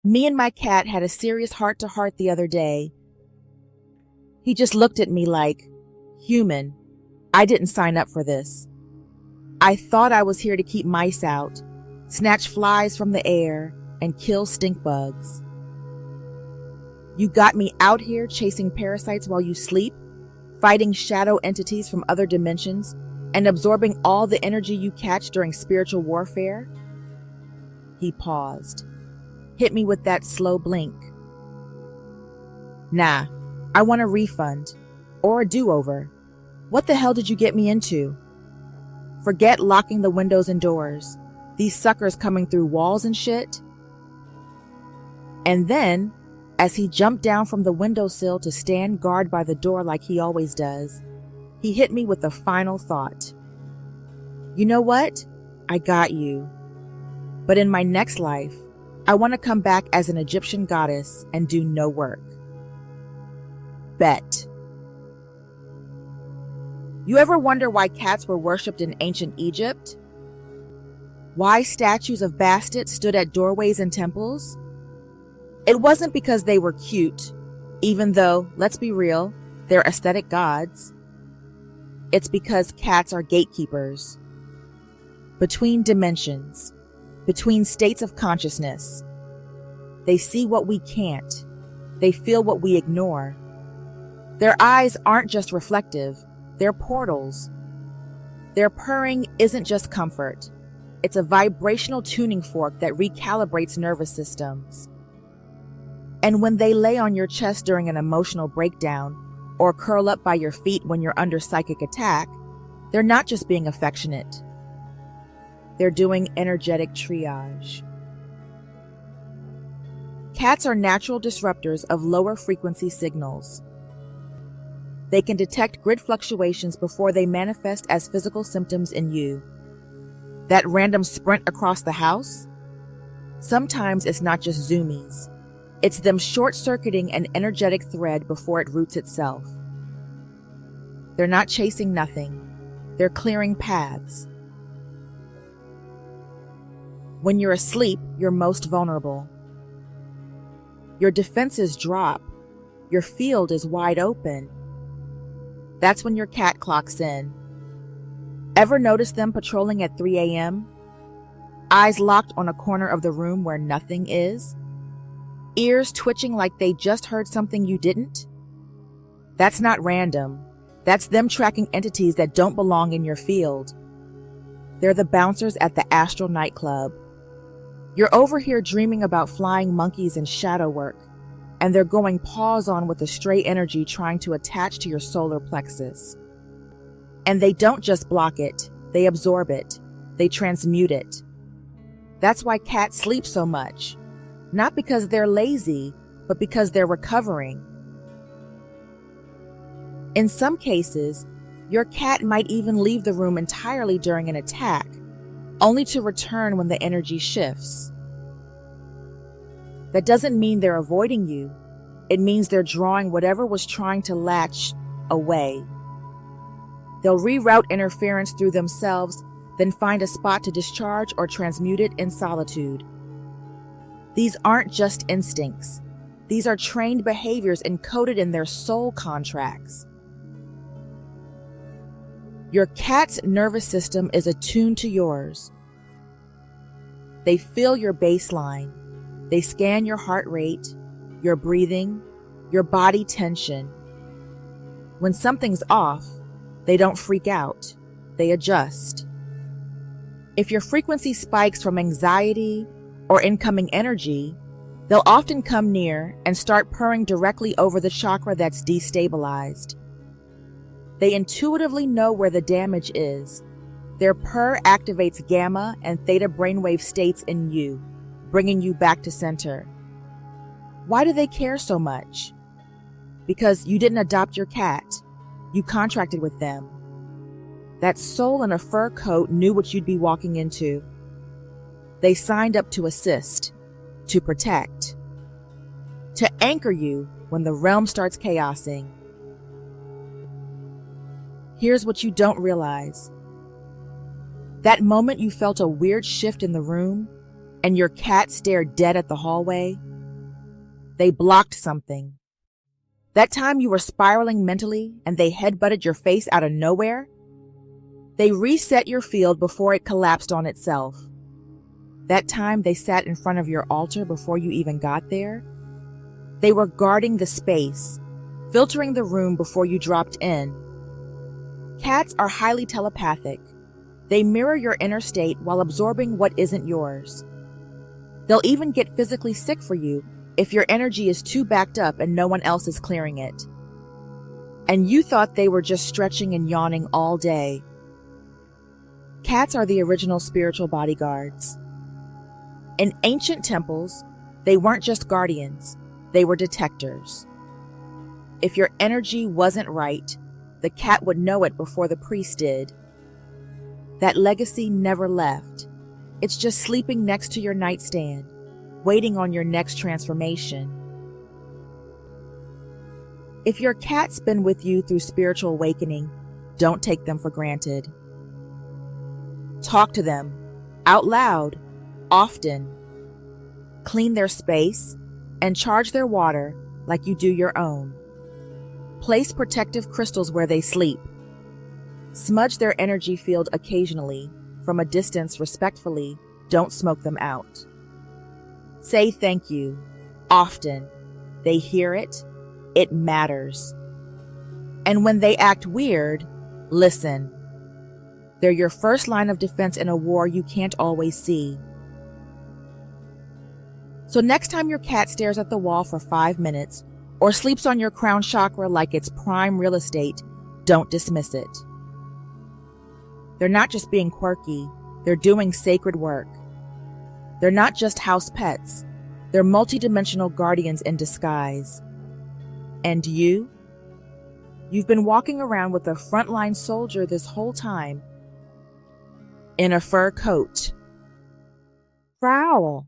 Me and my cat had a serious heart-to-heart the other day. He just looked at me like, "Human, I didn't sign up for this. I thought I was here to keep mice out, snatch flies from the air, and kill stink bugs. You got me out here chasing parasites while you sleep, fighting shadow entities from other dimensions, and absorbing all the energy you catch during spiritual warfare?" He paused, hit me with that slow blink. "Nah, I want a refund, or a do-over. What the hell did you get me into? Forget locking the windows and doors. These suckers coming through walls and shit." And then, as he jumped down from the windowsill to stand guard by the door like he always does, he hit me with a final thought. "You know what? I got you. But in my next life, I want to come back as an Egyptian goddess and do no work." Bet. You ever wonder why cats were worshipped in ancient Egypt? Why statues of Bastet stood at doorways and temples? It wasn't because they were cute, even though, let's be real, they're aesthetic gods. It's because cats are gatekeepers. Between dimensions, between states of consciousness. They see what we can't. They feel what we ignore. Their eyes aren't just reflective, they're portals. Their purring isn't just comfort. It's a vibrational tuning fork that recalibrates nervous systems. And when they lay on your chest during an emotional breakdown, or curl up by your feet when you're under psychic attack, they're not just being affectionate. They're doing energetic triage. Cats are natural disruptors of lower frequency signals. They can detect grid fluctuations before they manifest as physical symptoms in you. That random sprint across the house? Sometimes it's not just zoomies. It's them short-circuiting an energetic thread before it roots itself. They're not chasing nothing. They're clearing paths. When you're asleep, you're most vulnerable. Your defenses drop. Your field is wide open. That's when your cat clocks in. Ever notice them patrolling at 3 a.m.? Eyes locked on a corner of the room where nothing is? Ears twitching like they just heard something you didn't? That's not random. That's them tracking entities that don't belong in your field. They're the bouncers at the astral nightclub. You're over here dreaming about flying monkeys and shadow work, and they're going paws on with a stray energy trying to attach to your solar plexus. And they don't just block it, they absorb it, they transmute it. That's why cats sleep so much. Not because they're lazy, but because they're recovering. In some cases, your cat might even leave the room entirely during an attack, only to return when the energy shifts. That doesn't mean they're avoiding you. It means they're drawing whatever was trying to latch away. They'll reroute interference through themselves, then find a spot to discharge or transmute it in solitude. These aren't just instincts. These are trained behaviors encoded in their soul contracts. Your cat's nervous system is attuned to yours. They feel your baseline. They scan your heart rate, your breathing, your body tension. When something's off, they don't freak out. They adjust. If your frequency spikes from anxiety or incoming energy, they'll often come near and start purring directly over the chakra that's destabilized. They intuitively know where the damage is. Their purr activates gamma and theta brainwave states in you, bringing you back to center. Why do they care so much? Because you didn't adopt your cat. You contracted with them. That soul in a fur coat knew what you'd be walking into. They signed up to assist, to protect, to anchor you when the realm starts chaosing. Here's what you don't realize. That moment you felt a weird shift in the room and your cat stared dead at the hallway, They blocked something. That time you were spiraling mentally and they headbutted your face out of nowhere? They reset your field before it collapsed on itself. That time they sat in front of your altar before you even got there? They were guarding the space, filtering the room before you dropped in. Cats are highly telepathic. They mirror your inner state while absorbing what isn't yours. They'll even get physically sick for you if your energy is too backed up and no one else is clearing it. And you thought they were just stretching and yawning all day. Cats are the original spiritual bodyguards. In ancient temples, they weren't just guardians, they were detectors. If your energy wasn't right, the cat would know it before the priest did. That legacy never left. It's just sleeping next to your nightstand, waiting on your next transformation. If your cat's been with you through spiritual awakening, don't take them for granted. Talk to them, out loud, often. Clean their space and charge their water like you do your own. Place protective crystals where they sleep. Smudge their energy field occasionally, from a distance respectfully. Don't smoke them out. Say thank you, often. They hear it. It matters. And when they act weird, listen. They're your first line of defense in a war you can't always see. So next time your cat stares at the wall for 5 minutes or sleeps on your crown chakra like it's prime real estate, don't dismiss it. They're not just being quirky, they're doing sacred work. They're not just house pets, they're multidimensional guardians in disguise. And you? You've been walking around with a frontline soldier this whole time, in a fur coat. Growl.